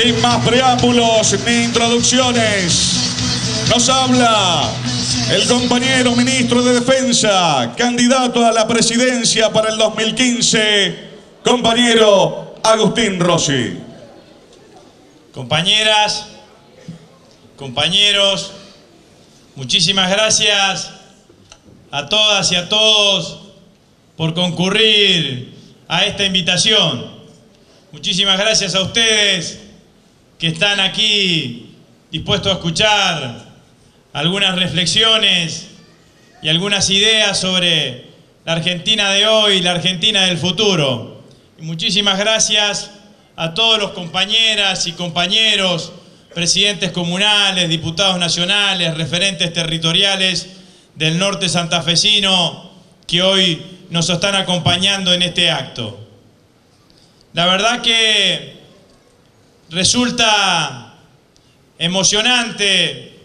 Sin más preámbulos ni introducciones, nos habla el compañero ministro de Defensa, candidato a la presidencia para el 2015, compañero Agustín Rossi. Compañeras, compañeros, muchísimas gracias a todas y a todos por concurrir a esta invitación. Muchísimas gracias a ustedes que están aquí dispuestos a escuchar algunas reflexiones y algunas ideas sobre la Argentina de hoy y la Argentina del futuro. Y muchísimas gracias a todos los compañeras y compañeros, presidentes comunales, diputados nacionales, referentes territoriales del norte santafesino que hoy nos están acompañando en este acto. La verdad que resulta emocionante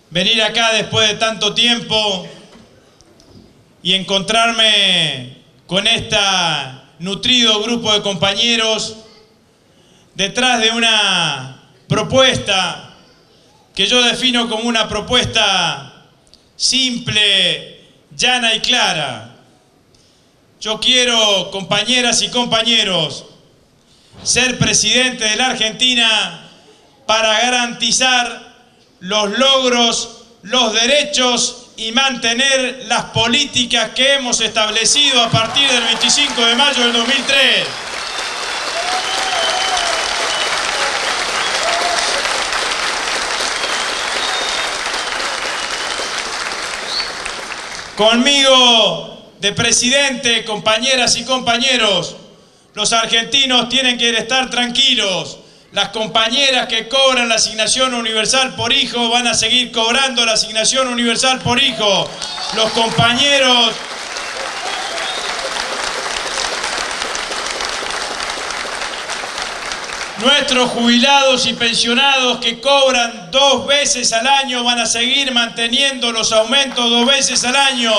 venir acá después de tanto tiempo y encontrarme con este nutrido grupo de compañeros detrás de una propuesta que yo defino como una propuesta simple, llana y clara. Yo quiero, compañeras y compañeros, ser presidente de la Argentina para garantizar los logros, los derechos y mantener las políticas que hemos establecido a partir del 25 de mayo del 2003. Conmigo de presidente, compañeras y compañeros, los argentinos tienen que estar tranquilos. Las compañeras que cobran la asignación universal por hijo van a seguir cobrando la asignación universal por hijo. Los compañeros nuestros jubilados y pensionados que cobran 2 veces al año van a seguir manteniendo los aumentos 2 veces al año.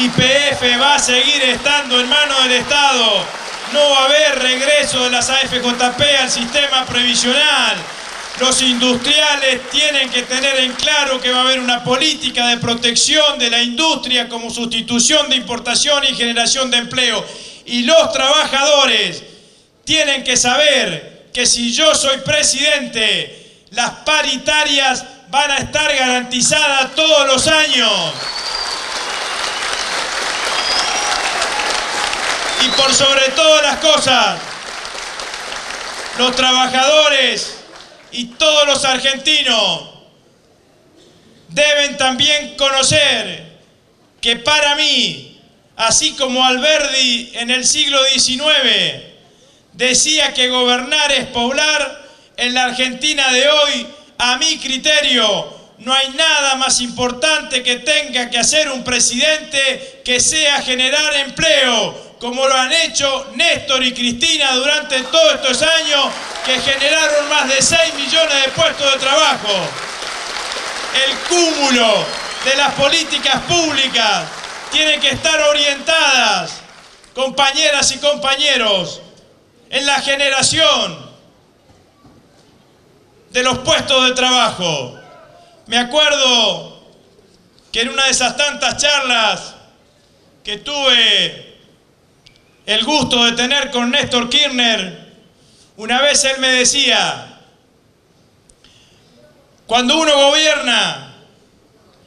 YPF va a seguir estando en manos del Estado. No va a haber regreso de las AFJP al sistema previsional. Los industriales tienen que tener en claro que va a haber una política de protección de la industria como sustitución de importación y generación de empleo. Y los trabajadores tienen que saber que si yo soy presidente, las paritarias van a estar garantizadas todos los años. Y por sobre todas las cosas, los trabajadores y todos los argentinos deben también conocer que para mí, así como Alberdi en el siglo XIX decía que gobernar es poblar, en la Argentina de hoy, a mi criterio, no hay nada más importante que tenga que hacer un presidente que sea generar empleo, como lo han hecho Néstor y Cristina durante todos estos años, que generaron más de 6 millones de puestos de trabajo. El cúmulo de las políticas públicas tiene que estar orientadas, compañeras y compañeros, en la generación de los puestos de trabajo. Me acuerdo que en una de esas tantas charlas que tuve el gusto de tener con Néstor Kirchner, una vez él me decía: cuando uno gobierna,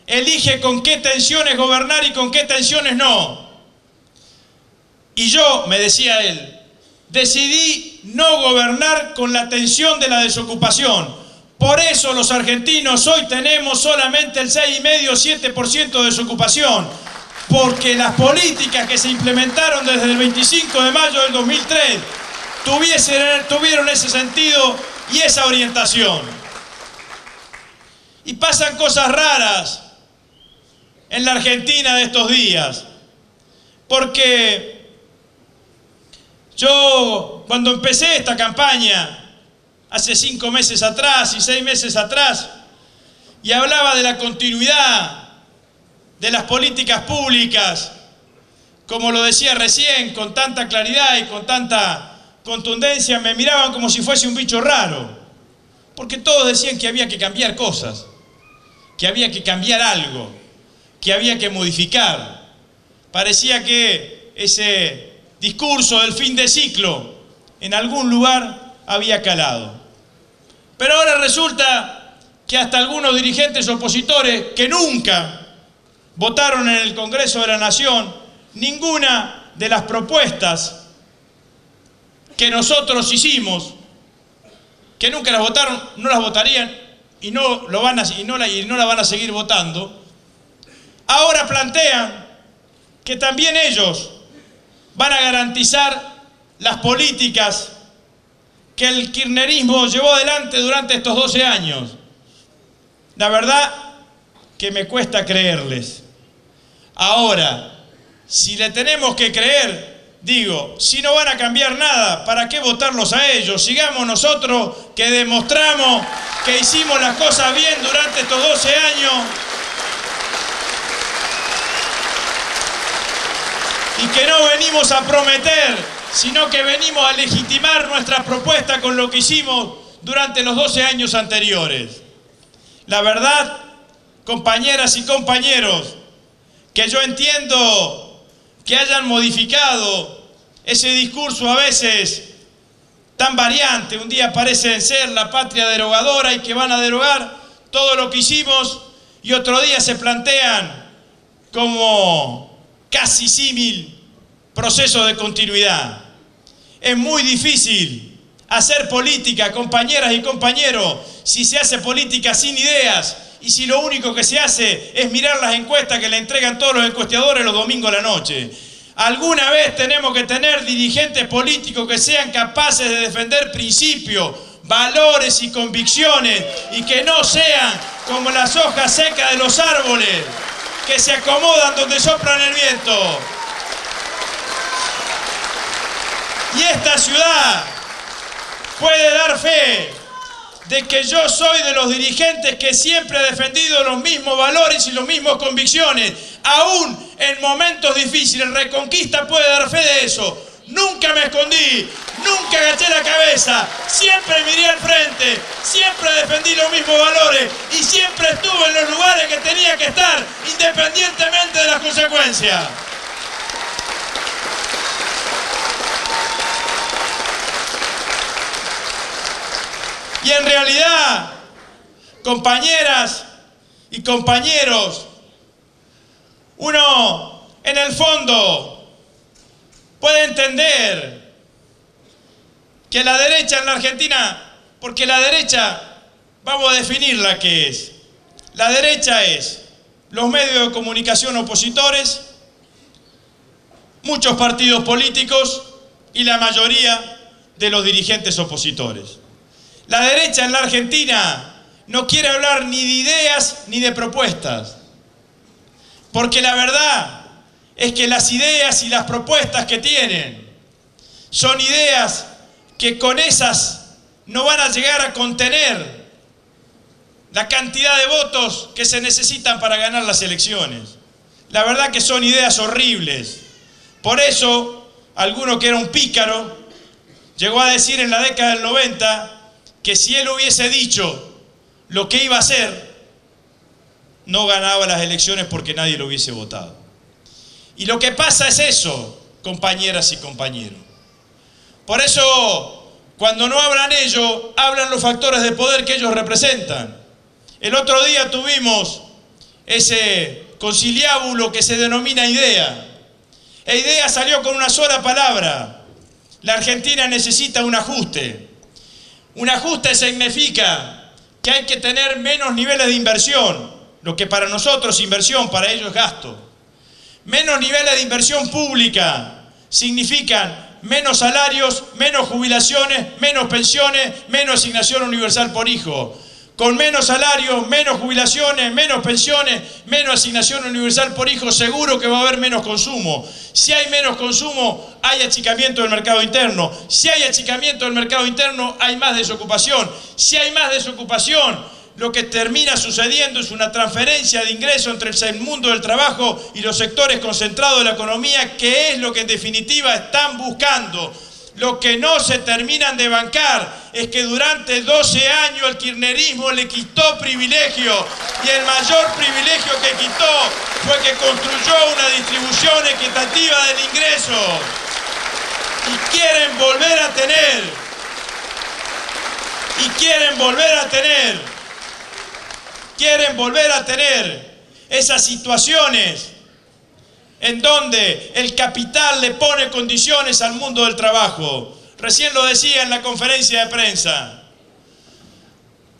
elige con qué tensiones gobernar y con qué tensiones no. Y yo, me decía él, decidí no gobernar con la tensión de la desocupación. Por eso los argentinos hoy tenemos solamente el 6,5-7% de desocupación. Porque las políticas que se implementaron desde el 25 de mayo del 2003 tuvieron ese sentido y esa orientación. Y pasan cosas raras en la Argentina de estos días. Porque yo, cuando empecé esta campaña, hace 5 meses atrás y 6 meses atrás, y hablaba de la continuidad de las políticas públicas, como lo decía recién, con tanta claridad y con tanta contundencia me miraban como si fuese un bicho raro, porque todos decían que había que cambiar cosas, que había que cambiar algo, que había que modificar. Parecía que ese discurso del fin de ciclo en algún lugar había calado. Pero ahora resulta que hasta algunos dirigentes opositores que nunca votaron en el Congreso de la Nación ninguna de las propuestas que nosotros hicimos, que nunca las votaron, no las votarían y no la van a seguir votando, ahora plantean que también ellos van a garantizar las políticas que el kirchnerismo llevó adelante durante estos 12 años. La verdad que me cuesta creerles. Ahora, si le tenemos que creer, digo, si no van a cambiar nada, ¿para qué votarlos a ellos? Sigamos nosotros que demostramos que hicimos las cosas bien durante estos 12 años y que no venimos a prometer, sino que venimos a legitimar nuestras propuestas con lo que hicimos durante los 12 años anteriores. La verdad, compañeras y compañeros, que yo entiendo que hayan modificado ese discurso a veces tan variante. Un día parecen ser la patria derogadora y que van a derogar todo lo que hicimos, y otro día se plantean como casi símil proceso de continuidad. Es muy difícil hacer política, compañeras y compañeros, si se hace política sin ideas y si lo único que se hace es mirar las encuestas que le entregan todos los encuestadores los domingos a la noche. Alguna vez tenemos que tener dirigentes políticos que sean capaces de defender principios, valores y convicciones, y que no sean como las hojas secas de los árboles que se acomodan donde soplan el viento. Y esta ciudad puede dar fe de que yo soy de los dirigentes que siempre he defendido los mismos valores y las mismas convicciones, aún en momentos difíciles. Reconquista puede dar fe de eso. Nunca me escondí, nunca agaché la cabeza, siempre miré al frente, siempre defendí los mismos valores y siempre estuve en los lugares que tenía que estar, independientemente de las consecuencias. Y en realidad, compañeras y compañeros, uno en el fondo puede entender que la derecha en la Argentina, porque la derecha, vamos a definirla qué es. La derecha es los medios de comunicación opositores, muchos partidos políticos y la mayoría de los dirigentes opositores. La derecha en la Argentina no quiere hablar ni de ideas ni de propuestas, porque la verdad es que las ideas y las propuestas que tienen son ideas que con esas no van a llegar a contener la cantidad de votos que se necesitan para ganar las elecciones. La verdad que son ideas horribles. Por eso, alguno que era un pícaro llegó a decir en la década del 90 que si él hubiese dicho lo que iba a hacer, no ganaba las elecciones porque nadie lo hubiese votado. Y lo que pasa es eso, compañeras y compañeros. Por eso, cuando no hablan ellos, hablan los factores de poder que ellos representan. El otro día tuvimos ese conciliábulo que se denomina IDEA. E IDEA salió con una sola palabra: la Argentina necesita un ajuste. Un ajuste significa que hay que tener menos niveles de inversión, lo que para nosotros es inversión, para ellos es gasto. Menos niveles de inversión pública significan menos salarios, menos jubilaciones, menos pensiones, menos asignación universal por hijo. Con menos salarios, menos jubilaciones, menos pensiones, menos asignación universal por hijo, seguro que va a haber menos consumo. Si hay menos consumo, hay achicamiento del mercado interno. Si hay achicamiento del mercado interno, hay más desocupación. Si hay más desocupación, lo que termina sucediendo es una transferencia de ingresos entre el mundo del trabajo y los sectores concentrados de la economía, que es lo que en definitiva están buscando. Lo que no se terminan de bancar es que durante 12 años el kirchnerismo le quitó privilegio, y el mayor privilegio que quitó fue que construyó una distribución equitativa del ingreso. Y quieren volver a tener esas situaciones en donde el capital le pone condiciones al mundo del trabajo. Recién lo decía en la conferencia de prensa.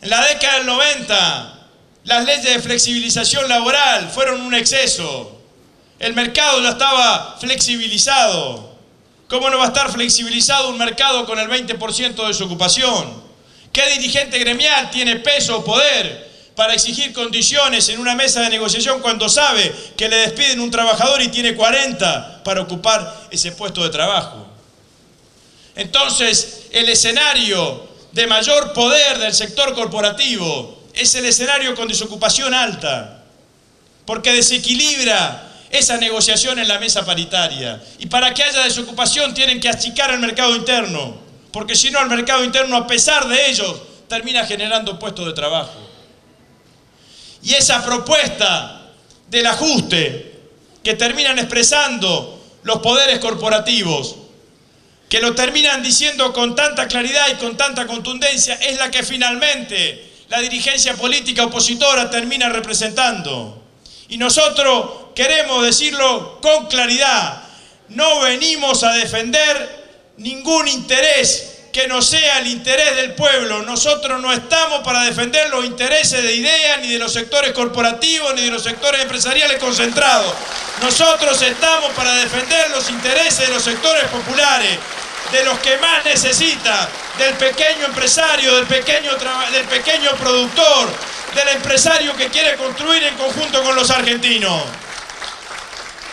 En la década del 90, las leyes de flexibilización laboral fueron un exceso. El mercado ya estaba flexibilizado. ¿Cómo no va a estar flexibilizado un mercado con el 20% de desocupación? ¿Qué dirigente gremial tiene peso o poder para exigir condiciones en una mesa de negociación cuando sabe que le despiden un trabajador y tiene 40 para ocupar ese puesto de trabajo? Entonces, el escenario de mayor poder del sector corporativo es el escenario con desocupación alta, porque desequilibra esa negociación en la mesa paritaria. Y para que haya desocupación tienen que achicar el mercado interno, porque si no, el mercado interno, a pesar de ellos, termina generando puestos de trabajo. Y esa propuesta del ajuste que terminan expresando los poderes corporativos, que lo terminan diciendo con tanta claridad y con tanta contundencia, es la que finalmente la dirigencia política opositora termina representando. Y nosotros queremos decirlo con claridad: no venimos a defender ningún interés que no sea el interés del pueblo. Nosotros no estamos para defender los intereses de ideas, ni de los sectores corporativos, ni de los sectores empresariales concentrados. Nosotros estamos para defender los intereses de los sectores populares, de los que más necesitan, del pequeño empresario, del pequeño productor, del empresario que quiere construir en conjunto con los argentinos.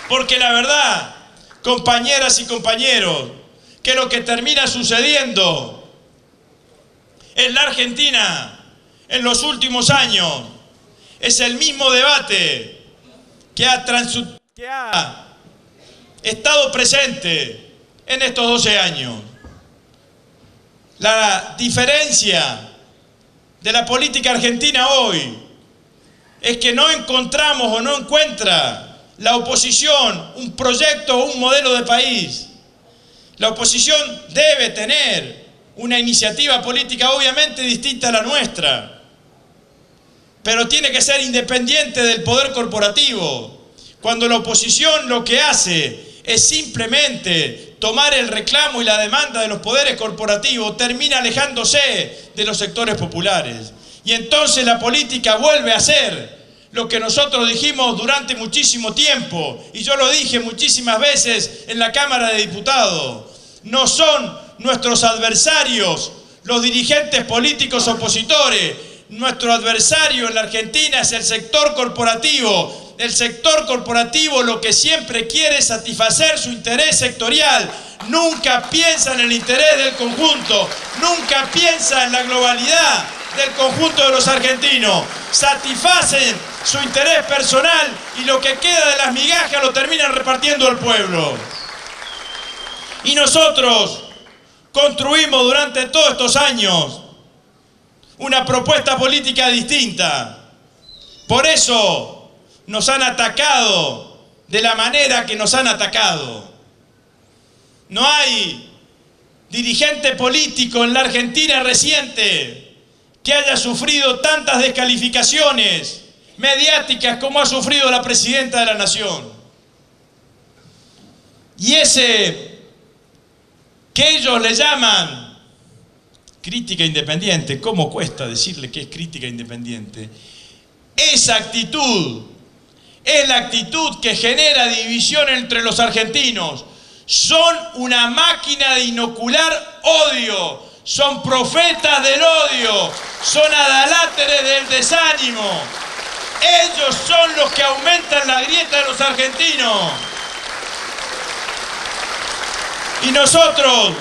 Porque la verdad, compañeras y compañeros, que lo que termina sucediendo en la Argentina en los últimos años es el mismo debate que ha estado presente en estos 12 años. La diferencia de la política argentina hoy es que no encontramos o no encuentra la oposición un proyecto o un modelo de país. La oposición debe tener una iniciativa política obviamente distinta a la nuestra, pero tiene que ser independiente del poder corporativo. Cuando la oposición lo que hace es simplemente tomar el reclamo y la demanda de los poderes corporativos, termina alejándose de los sectores populares. Y entonces la política vuelve a ser lo que nosotros dijimos durante muchísimo tiempo, y yo lo dije muchísimas veces en la Cámara de Diputados: no son nuestros adversarios los dirigentes políticos opositores. Nuestro adversario en la Argentina es el sector corporativo. El sector corporativo lo que siempre quiere es satisfacer su interés sectorial. Nunca piensa en el interés del conjunto, nunca piensa en la globalidad del conjunto de los argentinos. Satisfacen su interés personal y lo que queda de las migajas lo terminan repartiendo al pueblo. Y nosotros construimos durante todos estos años una propuesta política distinta. Por eso nos han atacado de la manera que nos han atacado. No hay dirigente político en la Argentina reciente que haya sufrido tantas descalificaciones mediáticas como ha sufrido la presidenta de la Nación. Y ese que ellos le llaman crítica independiente, ¿cómo cuesta decirle que es crítica independiente? Esa actitud es la actitud que genera división entre los argentinos. Son una máquina de inocular odio, son profetas del odio, son adaláteres del desánimo. Ellos son los que aumentan la grieta de los argentinos. Y nosotros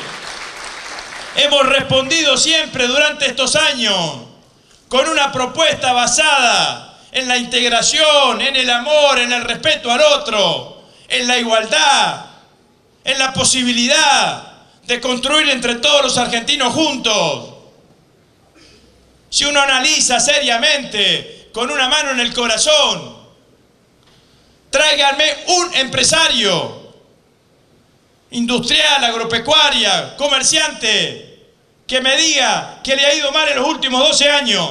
hemos respondido siempre durante estos años con una propuesta basada en la integración, en el amor, en el respeto al otro, en la igualdad, en la posibilidad de construir entre todos los argentinos juntos. Si uno analiza seriamente, con una mano en el corazón, tráiganme un empresario, industrial, agropecuaria, comerciante, que me diga que le ha ido mal en los últimos 12 años.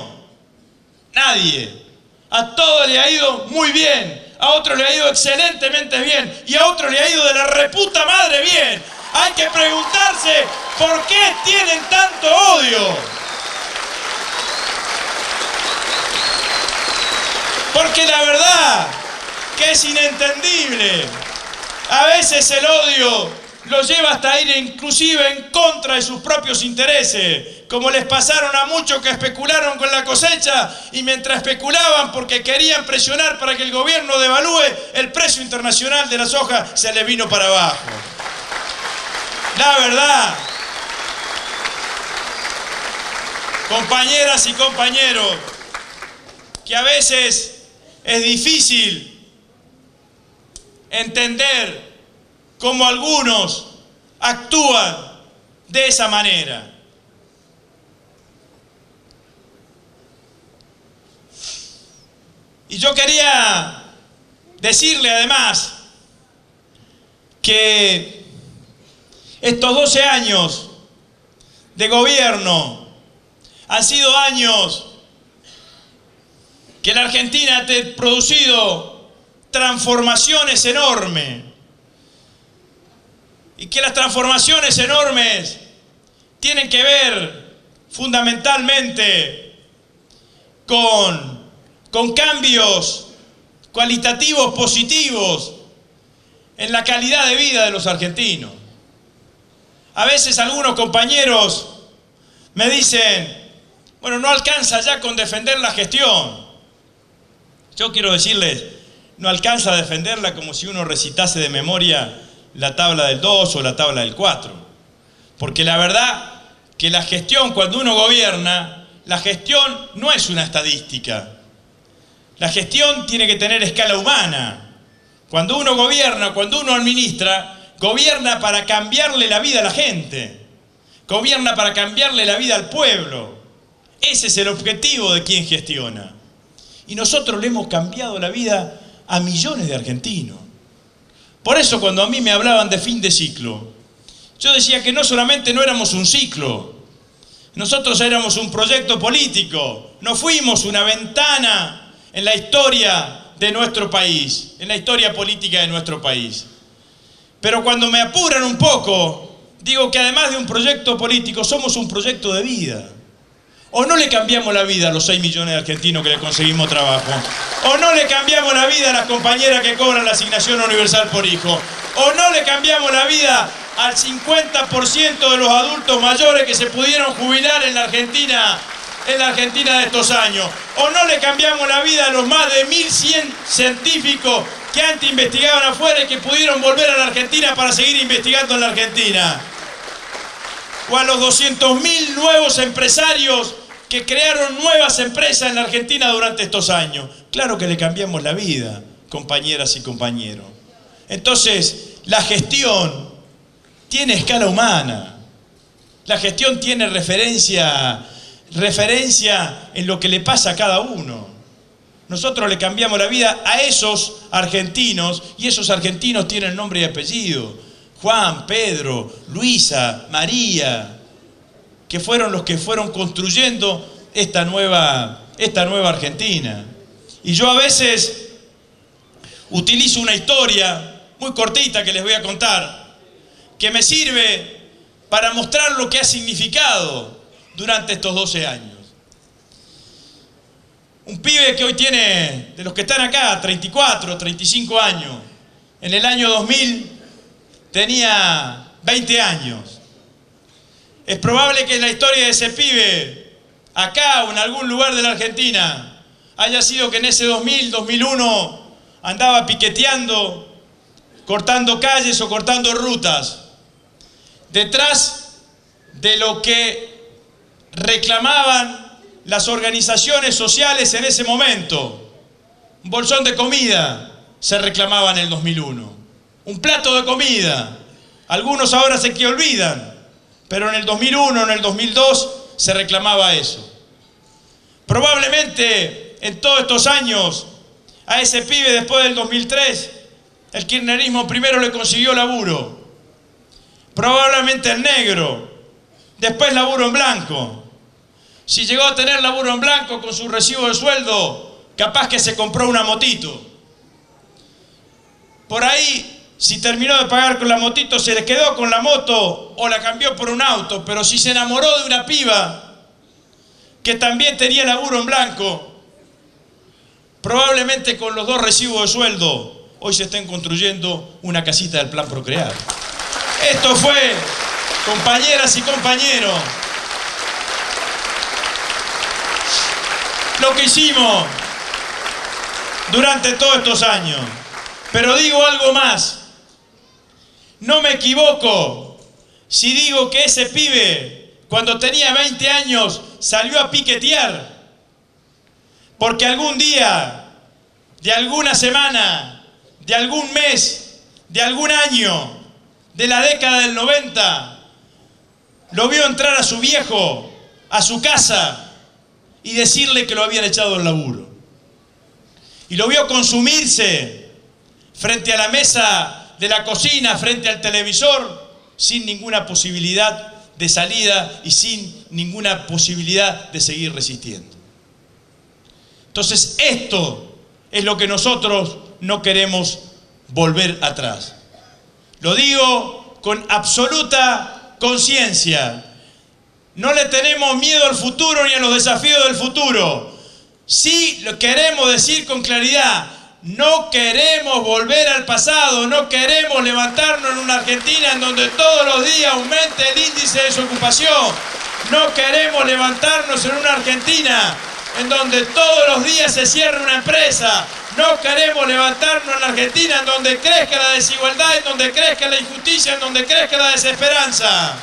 Nadie. A todos le ha ido muy bien, a otros le ha ido excelentemente bien y a otros le ha ido de la reputa madre bien. Hay que preguntarse por qué tienen tanto odio. Porque la verdad que es inentendible. A veces el odio lo lleva hasta ir inclusive en contra de sus propios intereses, como les pasaron a muchos que especularon con la cosecha y mientras especulaban porque querían presionar para que el gobierno devalúe, el precio internacional de la soja se les vino para abajo. La verdad, compañeras y compañeros, que a veces es difícil entender cómo algunos actúan de esa manera. Y yo quería decirle además que estos 12 años de gobierno han sido años que la Argentina ha producido transformaciones enormes. Y que las transformaciones enormes tienen que ver fundamentalmente con cambios cualitativos positivos en la calidad de vida de los argentinos. A veces algunos compañeros me dicen, bueno, no alcanza ya con defender la gestión. Yo quiero decirles, no alcanza a defenderla como si uno recitase de memoria la tabla del 2 o la tabla del 4. Porque la verdad que la gestión, cuando uno gobierna, la gestión no es una estadística. La gestión tiene que tener escala humana. Cuando uno gobierna, cuando uno administra, gobierna para cambiarle la vida a la gente. Gobierna para cambiarle la vida al pueblo. Ese es el objetivo de quien gestiona. Y nosotros le hemos cambiado la vida a millones de argentinos. Por eso cuando a mí me hablaban de fin de ciclo, yo decía que no solamente no éramos un ciclo, nosotros éramos un proyecto político, no fuimos una ventana en la historia de nuestro país, en la historia política de nuestro país. Pero cuando me apuran un poco, digo que además de un proyecto político, somos un proyecto de vida. ¿O no le cambiamos la vida a los 6 millones de argentinos que le conseguimos trabajo? ¿O no le cambiamos la vida a las compañeras que cobran la asignación universal por hijo? ¿O no le cambiamos la vida al 50% de los adultos mayores que se pudieron jubilar en la Argentina de estos años? ¿O no le cambiamos la vida a los más de 1.100 científicos que antes investigaban afuera y que pudieron volver a la Argentina para seguir investigando en la Argentina? ¿O a los 200.000 nuevos empresarios que crearon nuevas empresas en la Argentina durante estos años? Claro que le cambiamos la vida, compañeras y compañeros. Entonces, la gestión tiene escala humana. La gestión tiene referencia en lo que le pasa a cada uno. Nosotros le cambiamos la vida a esos argentinos y esos argentinos tienen nombre y apellido. Juan, Pedro, Luisa, María, que fueron los que fueron construyendo esta nueva Argentina. Y yo a veces utilizo una historia muy cortita que les voy a contar, que me sirve para mostrar lo que ha significado durante estos 12 años. Un pibe que hoy tiene, de los que están acá, 34, 35 años, en el año 2000 tenía 20 años. Es probable que la historia de ese pibe, acá o en algún lugar de la Argentina, haya sido que en ese 2000, 2001, andaba piqueteando, cortando calles o cortando rutas, detrás de lo que reclamaban las organizaciones sociales en ese momento. Un bolsón de comida se reclamaba en el 2001. Un plato de comida. Algunos ahora se que olvidan pero en el 2001, en el 2002 se reclamaba eso. Probablemente en todos estos años a ese pibe después del 2003 el kirchnerismo primero le consiguió laburo, probablemente el negro, después laburo en blanco. Si llegó a tener laburo en blanco con su recibo de sueldo, capaz que se compró una motito. Por ahí, si terminó de pagar con la motito, se le quedó con la moto o la cambió por un auto. Pero si se enamoró de una piba que también tenía laburo en blanco, probablemente con los dos recibos de sueldo, hoy se estén construyendo una casita del Plan Procrear. Esto fue, compañeras y compañeros, lo que hicimos durante todos estos años. Pero digo algo más. No me equivoco si digo que ese pibe, cuando tenía 20 años, salió a piquetear. Porque algún día, de alguna semana, de algún mes, de algún año, de la década del 90, lo vio entrar a su viejo, a su casa, y decirle que lo habían echado del laburo. Y lo vio consumirse frente a la mesa de la cocina, frente al televisor, sin ninguna posibilidad de salida y sin ninguna posibilidad de seguir resistiendo. Entonces, esto es lo que nosotros no queremos volver atrás. Lo digo con absoluta conciencia. No le tenemos miedo al futuro ni a los desafíos del futuro. Sí lo queremos decir con claridad. No queremos volver al pasado. No queremos levantarnos en una Argentina en donde todos los días aumente el índice de desocupación. No queremos levantarnos en una Argentina en donde todos los días se cierre una empresa. No queremos levantarnos en la Argentina en donde crezca la desigualdad, en donde crezca la injusticia, en donde crezca la desesperanza.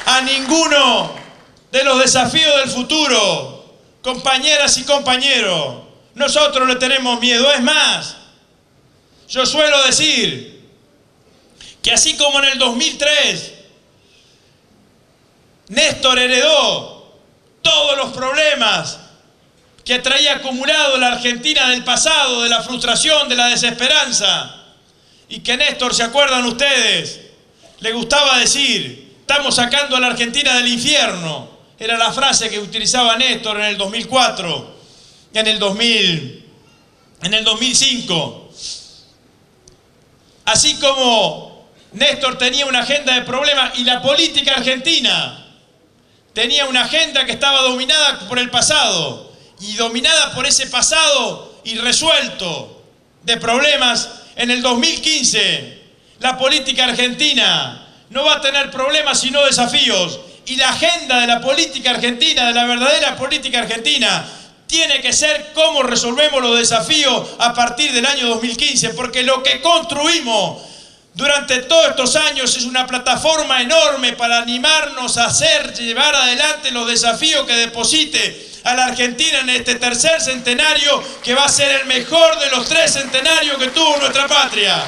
A ninguno de los desafíos del futuro, compañeras y compañeros, nosotros le tenemos miedo. Es más, yo suelo decir que así como en el 2003 Néstor heredó todos los problemas que traía acumulado la Argentina del pasado, de la frustración, de la desesperanza, y que Néstor, ¿se acuerdan ustedes? Le gustaba decir: estamos sacando a la Argentina del infierno. Era la frase que utilizaba Néstor en el 2004, en el 2005. Así como Néstor tenía una agenda de problemas y la política argentina tenía una agenda que estaba dominada por el pasado y dominada por ese pasado irresuelto de problemas, en el 2015 la política argentina no va a tener problemas sino desafíos. Y la agenda de la política argentina, de la verdadera política argentina, tiene que ser cómo resolvemos los desafíos a partir del año 2015. Porque lo que construimos durante todos estos años es una plataforma enorme para animarnos a llevar adelante los desafíos que deposite a la Argentina en este tercer centenario, que va a ser el mejor de los 3 centenarios que tuvo nuestra patria.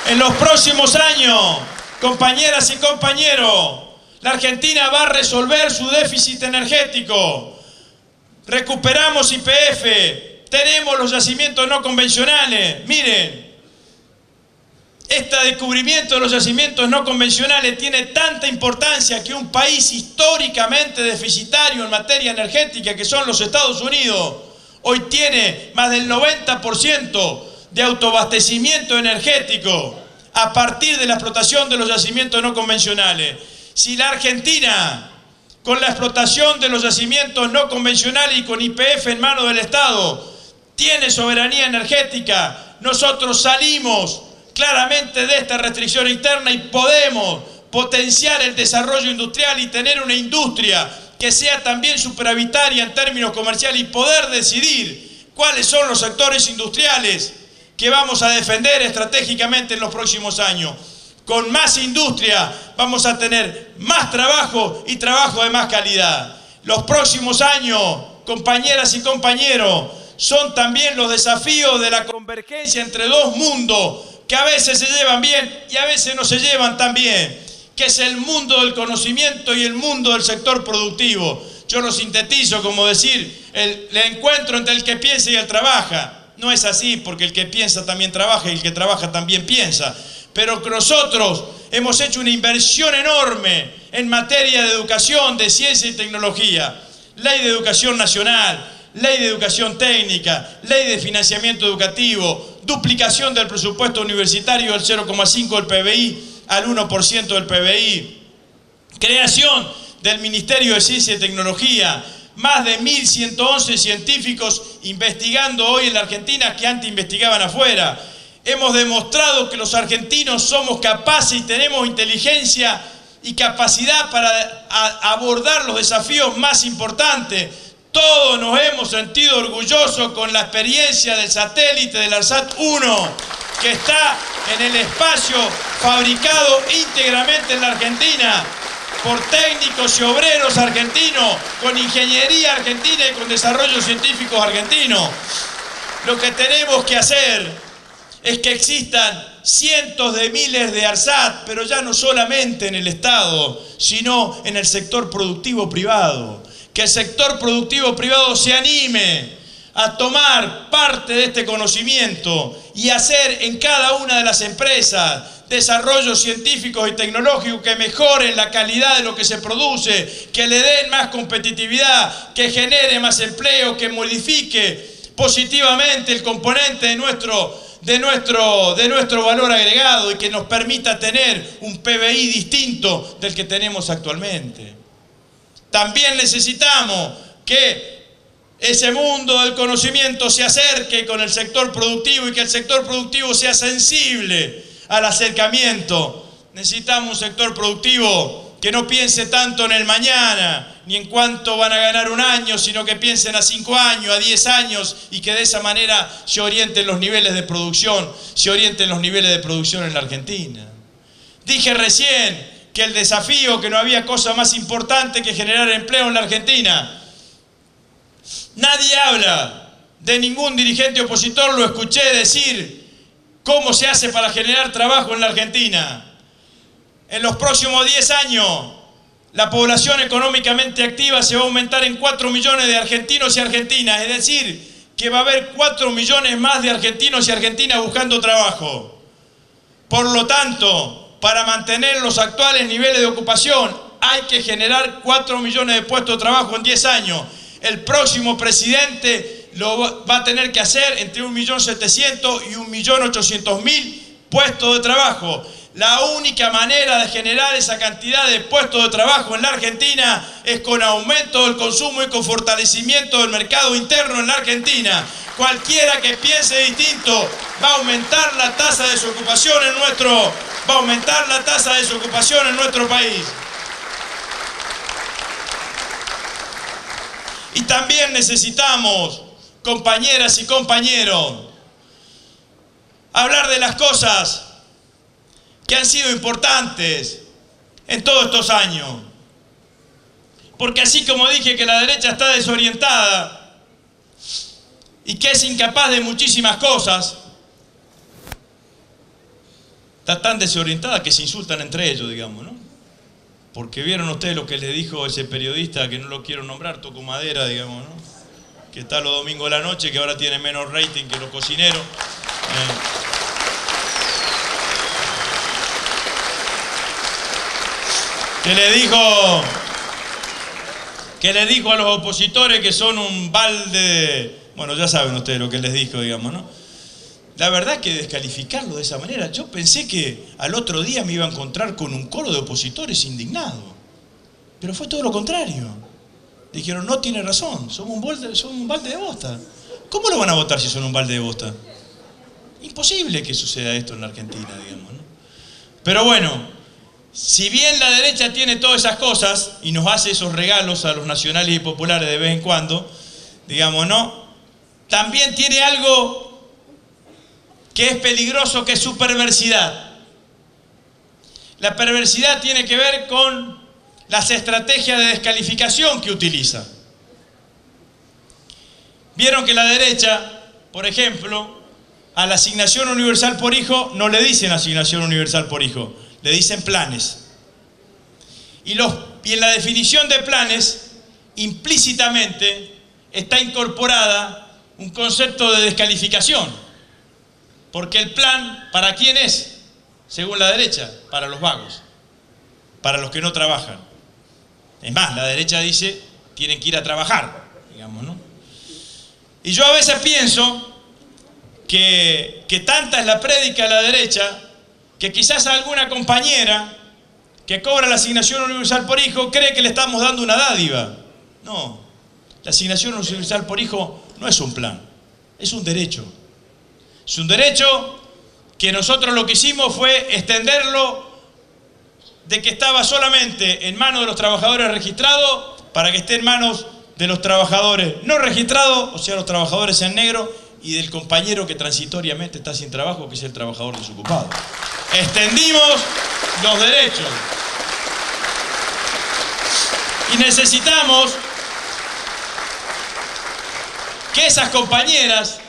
En los próximos años, compañeras y compañeros, la Argentina va a resolver su déficit energético. Recuperamos YPF, tenemos los yacimientos no convencionales. Miren, este descubrimiento de los yacimientos no convencionales tiene tanta importancia que un país históricamente deficitario en materia energética, que son los Estados Unidos, hoy tiene más del 90% de autoabastecimiento energético a partir de la explotación de los yacimientos no convencionales. Si la Argentina, con la explotación de los yacimientos no convencionales y con YPF en manos del Estado, tiene soberanía energética, nosotros salimos claramente de esta restricción interna y podemos potenciar el desarrollo industrial y tener una industria que sea también superavitaria en términos comerciales y poder decidir cuáles son los sectores industriales que vamos a defender estratégicamente en los próximos años. Con más industria vamos a tener más trabajo y trabajo de más calidad. Los próximos años, compañeras y compañeros, son también los desafíos de la convergencia entre dos mundos que a veces se llevan bien y a veces no se llevan tan bien, que es el mundo del conocimiento y el mundo del sector productivo. Yo lo sintetizo como decir, el encuentro entre el que piensa y el trabaja. No es así, porque el que piensa también trabaja y el que trabaja también piensa. Pero nosotros hemos hecho una inversión enorme en materia de educación, de ciencia y tecnología. Ley de Educación Nacional, Ley de Educación Técnica, Ley de Financiamiento Educativo, duplicación del presupuesto universitario del 0,5 del PBI al 1% del PBI, creación del Ministerio de Ciencia y Tecnología, más de 1.111 científicos investigando hoy en la Argentina que antes investigaban afuera. Hemos demostrado que los argentinos somos capaces y tenemos inteligencia y capacidad para abordar los desafíos más importantes. Todos nos hemos sentido orgullosos con la experiencia del satélite del ARSAT-1, que está en el espacio fabricado íntegramente en la Argentina, por técnicos y obreros argentinos, con ingeniería argentina y con desarrollo científico argentino. Lo que tenemos que hacer es que existan cientos de miles de ARSAT, pero ya no solamente en el Estado, sino en el sector productivo privado. Que el sector productivo privado se anime a tomar parte de este conocimiento y hacer en cada una de las empresas desarrollos científicos y tecnológicos que mejoren la calidad de lo que se produce, que le den más competitividad, que genere más empleo, que modifique positivamente el componente de nuestro valor agregado y que nos permita tener un PBI distinto del que tenemos actualmente. También necesitamos que ese mundo del conocimiento se acerque con el sector productivo y que el sector productivo sea sensible al acercamiento. Necesitamos un sector productivo que no piense tanto en el mañana, ni en cuánto van a ganar un año, sino que piensen a 5 años, a 10 años, y que de esa manera se orienten los niveles de producción, en la Argentina. Dije recién que el desafío, que no había cosa más importante que generar empleo en la Argentina. Nadie habla, de ningún dirigente opositor lo escuché decir cómo se hace para generar trabajo en la Argentina. En los próximos 10 años, la población económicamente activa se va a aumentar en 4 millones de argentinos y argentinas, es decir, que va a haber 4 millones más de argentinos y argentinas buscando trabajo. Por lo tanto, para mantener los actuales niveles de ocupación, hay que generar 4 millones de puestos de trabajo en 10 años. El próximo presidente lo va a tener que hacer entre 1.700.000 y 1.800.000 puestos de trabajo. La única manera de generar esa cantidad de puestos de trabajo en la Argentina es con aumento del consumo y con fortalecimiento del mercado interno en la Argentina. Cualquiera que piense distinto va a aumentar la tasa de desocupación en nuestro país. Y también necesitamos, compañeras y compañeros, hablar de las cosas que han sido importantes en todos estos años. Porque así como dije que la derecha está desorientada y que es incapaz de muchísimas cosas, está tan desorientada que se insultan entre ellos, digamos, ¿no? Porque vieron ustedes lo que les dijo ese periodista, que no lo quiero nombrar, toco madera, digamos, ¿no? Que está los domingos de la noche, que ahora tiene menos rating que los cocineros. Que le dijo a los opositores que son un balde. Bueno, ya saben ustedes lo que les dijo, digamos, ¿no? La verdad que descalificarlo de esa manera, yo pensé que al otro día me iba a encontrar con un coro de opositores indignados. Pero fue todo lo contrario. Dijeron, no tiene razón, somos un balde de bosta. ¿Cómo lo van a votar si son un balde de bosta? Imposible que suceda esto en la Argentina, digamos, ¿no? Pero bueno, si bien la derecha tiene todas esas cosas y nos hace esos regalos a los nacionales y populares de vez en cuando, digamos, ¿no? También tiene algo que es peligroso, que es su perversidad. La perversidad tiene que ver con las estrategias de descalificación que utiliza. Vieron que la derecha, por ejemplo, a la asignación universal por hijo no le dicen asignación universal por hijo, le dicen planes. Y en la definición de planes, implícitamente está incorporada un concepto de descalificación. Porque el plan, ¿para quién es? Según la derecha, para los vagos, para los que no trabajan. Es más, la derecha dice, tienen que ir a trabajar, digamos, ¿no? Y yo a veces pienso que tanta es la prédica de la derecha, que quizás alguna compañera que cobra la asignación universal por hijo cree que le estamos dando una dádiva. No, la asignación universal por hijo no es un plan, es un derecho. Es un derecho que nosotros lo que hicimos fue extenderlo de que estaba solamente en manos de los trabajadores registrados para que esté en manos de los trabajadores no registrados, o sea, los trabajadores en negro, y del compañero que transitoriamente está sin trabajo, que es el trabajador desocupado. Extendimos los derechos. Y necesitamos que esas compañeras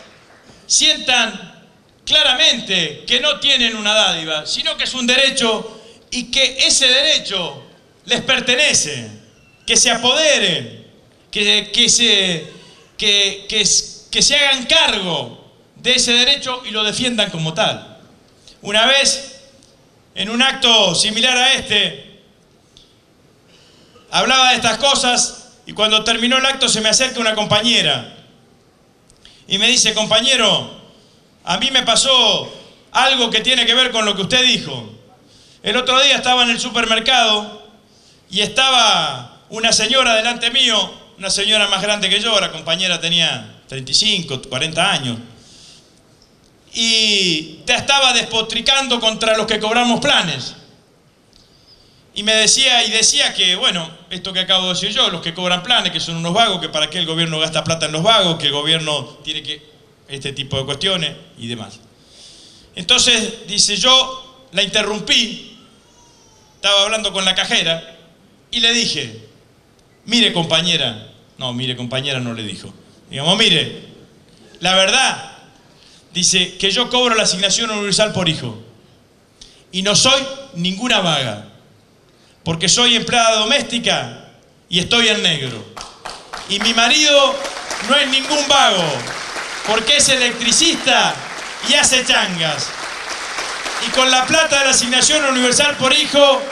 sientan claramente que no tienen una dádiva, sino que es un derecho y que ese derecho les pertenece, que se apoderen, que se hagan cargo de ese derecho y lo defiendan como tal. Una vez, en un acto similar a este, hablaba de estas cosas y cuando terminó el acto se me acerca una compañera y me dice: compañero, a mí me pasó algo que tiene que ver con lo que usted dijo. El otro día estaba en el supermercado y estaba una señora delante mío, una señora más grande que yo, la compañera tenía 35, 40 años, y te estaba despotricando contra los que cobramos planes. Y me decía que, bueno, esto que acabo de decir yo, los que cobran planes, que son unos vagos, que para qué el gobierno gasta plata en los vagos, que el gobierno tiene que... este tipo de cuestiones y demás. Entonces, dice, yo la interrumpí, estaba hablando con la cajera, y le dije: mire compañera, no le dijo, digamos, mire, la verdad, dice, que yo cobro la asignación universal por hijo, y no soy ninguna vaga, porque soy empleada doméstica y estoy en negro. Y mi marido no es ningún vago, porque es electricista y hace changas. Y con la plata de la asignación universal por hijo,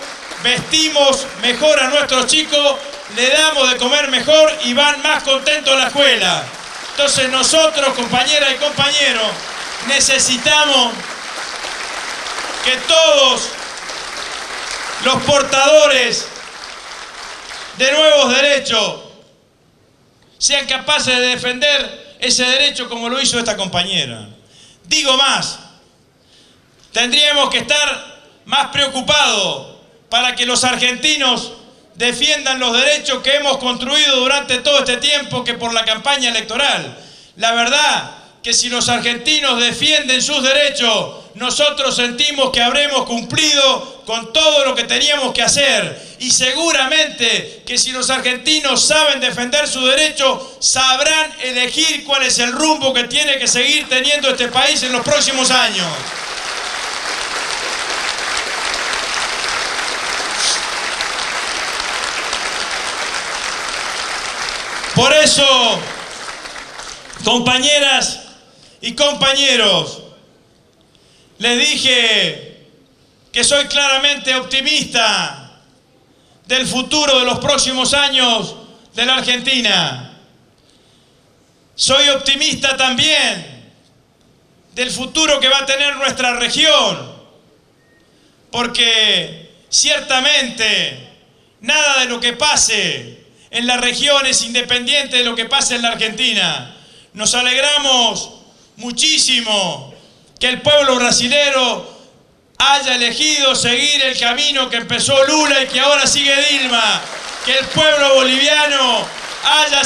vestimos mejor a nuestros chicos, le damos de comer mejor y van más contentos a la escuela. Entonces nosotros, compañeras y compañeros, necesitamos que todos los portadores de nuevos derechos sean capaces de defender ese derecho como lo hizo esta compañera. Digo más, tendríamos que estar más preocupados para que los argentinos defiendan los derechos que hemos construido durante todo este tiempo que por la campaña electoral. La verdad que si los argentinos defienden sus derechos, nosotros sentimos que habremos cumplido con todo lo que teníamos que hacer. Y seguramente que si los argentinos saben defender su derecho, sabrán elegir cuál es el rumbo que tiene que seguir teniendo este país en los próximos años. Por eso, compañeras y compañeros, les dije que soy claramente optimista del futuro de los próximos años de la Argentina. Soy optimista también del futuro que va a tener nuestra región, porque ciertamente nada de lo que pase en la región es independiente de lo que pase en la Argentina. Nos alegramos muchísimo que el pueblo brasilero haya elegido seguir el camino que empezó Lula y que ahora sigue Dilma. Que el pueblo boliviano haya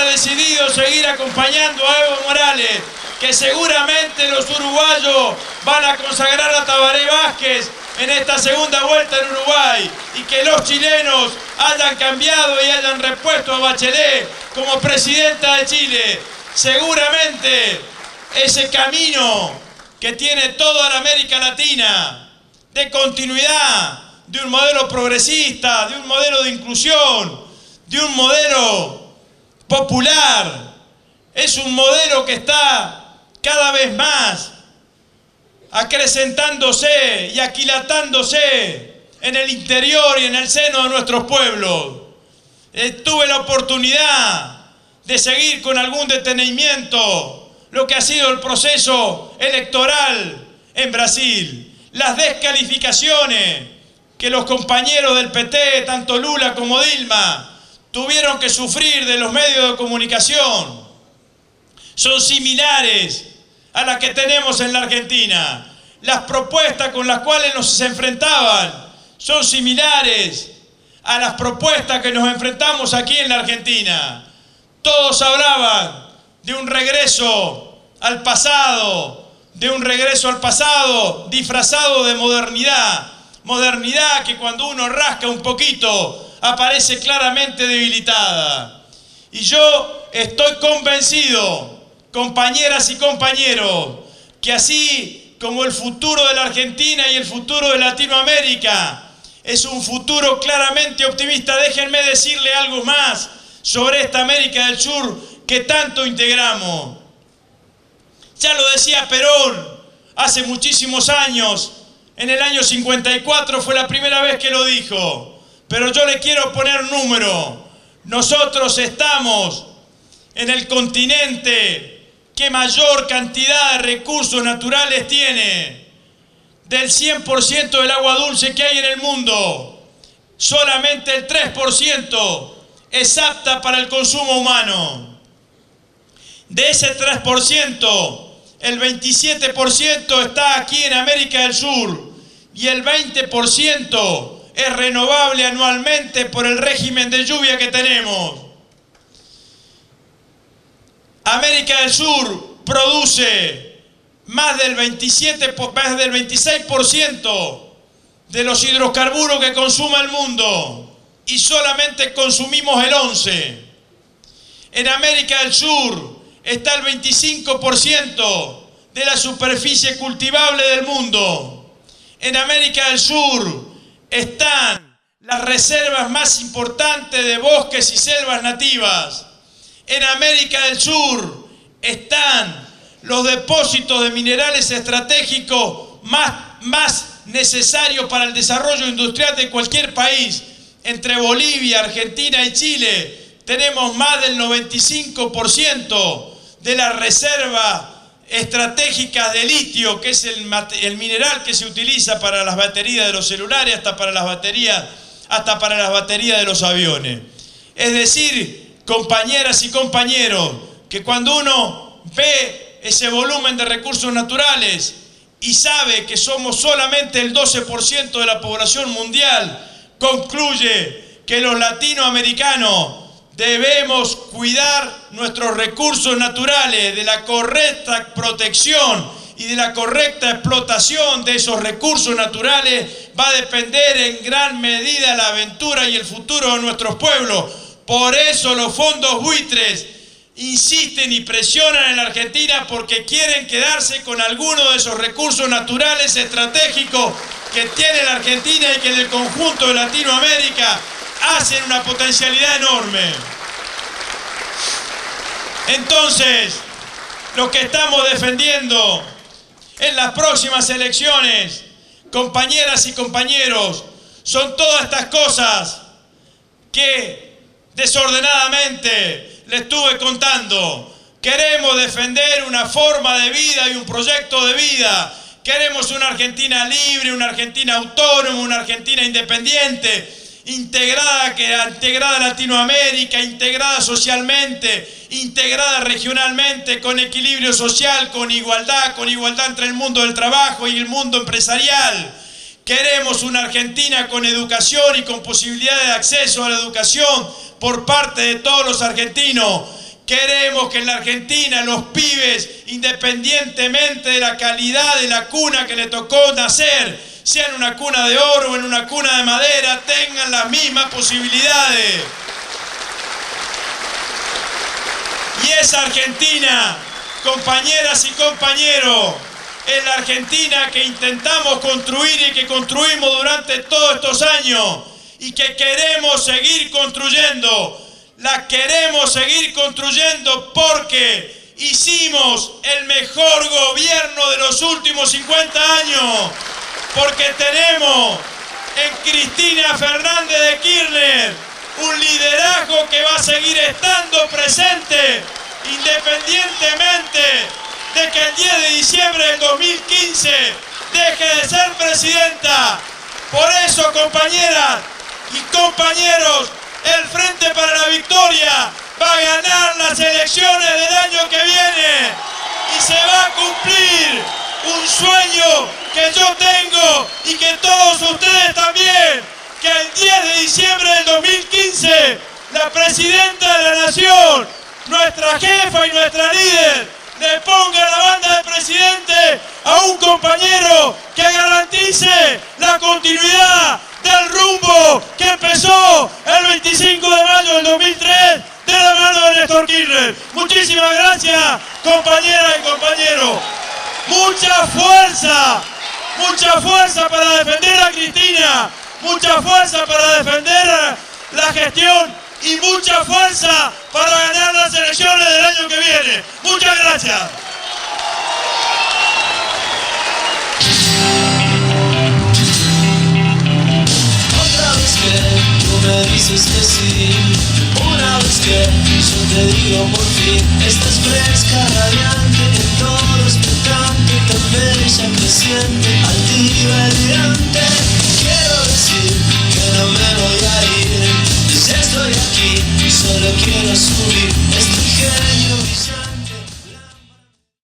decidido seguir acompañando a Evo Morales. Que seguramente los uruguayos van a consagrar a Tabaré Vázquez en esta segunda vuelta en Uruguay y que los chilenos hayan cambiado y hayan repuesto a Bachelet como presidenta de Chile. Seguramente ese camino que tiene toda la América Latina de continuidad, de un modelo progresista, de un modelo de inclusión, de un modelo popular, es un modelo que está cada vez más acrecentándose y aquilatándose en el interior y en el seno de nuestros pueblos. Tuve la oportunidad de seguir con algún detenimiento lo que ha sido el proceso electoral en Brasil, las descalificaciones que los compañeros del PT, tanto Lula como Dilma, tuvieron que sufrir de los medios de comunicación. Son similares a las que tenemos en la Argentina. Las propuestas con las cuales nos enfrentaban son similares a las propuestas que nos enfrentamos aquí en la Argentina. Todos hablaban de un regreso al pasado, disfrazado de modernidad. Modernidad que cuando uno rasca un poquito aparece claramente debilitada. Y yo estoy convencido, compañeras y compañeros, que así como el futuro de la Argentina y el futuro de Latinoamérica es un futuro claramente optimista, déjenme decirle algo más sobre esta América del Sur que tanto integramos. Ya lo decía Perón hace muchísimos años, en el año 54 fue la primera vez que lo dijo, pero yo le quiero poner número. Nosotros estamos en el continente que mayor cantidad de recursos naturales tiene. Del 100% del agua dulce que hay en el mundo, solamente el 3% es apta para el consumo humano. De ese 3%, el 27% está aquí en América del Sur y el 20% es renovable anualmente por el régimen de lluvia que tenemos. América del Sur produce más del 26% de los hidrocarburos que consume el mundo y solamente consumimos el 11%. En América del Sur está el 25% de la superficie cultivable del mundo. En América del Sur están las reservas más importantes de bosques y selvas nativas. En América del Sur están los depósitos de minerales estratégicos más necesarios para el desarrollo industrial de cualquier país. Entre Bolivia, Argentina y Chile tenemos más del 95% de las reservas estratégicas de litio, que es el mineral que se utiliza para las baterías de los celulares, hasta para las baterías de los aviones. Es decir, compañeras y compañeros, que cuando uno ve ese volumen de recursos naturales y sabe que somos solamente el 12% de la población mundial, concluye que los latinoamericanos debemos cuidar nuestros recursos naturales, de la correcta protección y de la correcta explotación de esos recursos naturales. Va a depender en gran medida la aventura y el futuro de nuestros pueblos. Por eso los fondos buitres insisten y presionan en la Argentina, porque quieren quedarse con algunos de esos recursos naturales estratégicos que tiene la Argentina y que en el conjunto de Latinoamérica hacen una potencialidad enorme. Entonces, lo que estamos defendiendo en las próximas elecciones, compañeras y compañeros, son todas estas cosas que desordenadamente les estuve contando. Queremos defender una forma de vida y un proyecto de vida. Queremos una Argentina libre, una Argentina autónoma, una Argentina independiente, integrada a Latinoamérica, integrada socialmente, integrada regionalmente, con equilibrio social, con igualdad entre el mundo del trabajo y el mundo empresarial. Queremos una Argentina con educación y con posibilidad de acceso a la educación por parte de todos los argentinos. Queremos que en la Argentina los pibes, independientemente de la calidad de la cuna que le tocó nacer, sea en una cuna de oro o en una cuna de madera, tengan las mismas posibilidades. Y esa Argentina, compañeras y compañeros, es la Argentina que intentamos construir y que construimos durante todos estos años y que queremos seguir construyendo. La queremos seguir construyendo porque hicimos el mejor gobierno de los últimos 50 años, porque tenemos en Cristina Fernández de Kirchner un liderazgo que va a seguir estando presente independientemente de que el 10 de diciembre del 2015 deje de ser presidenta. Por eso, compañeras y compañeros, el Frente para la Victoria va a ganar las elecciones del año que viene y se va a cumplir un sueño que yo tengo y que todos ustedes también, que el 10 de diciembre del 2015 la presidenta de la Nación, nuestra jefa y nuestra líder, le ponga la banda de presidente a un compañero que garantice la continuidad del rumbo que empezó el 25 de mayo del 2003 de la mano de Néstor Kirchner. Muchísimas gracias, compañeras y compañeros. Mucha fuerza para defender a Cristina, mucha fuerza para defender la gestión y mucha fuerza para ganar las elecciones del año que viene. Muchas gracias. Otra vez que tú me dices que sí, una vez que yo te digo por fin, esta es Fresca Radial.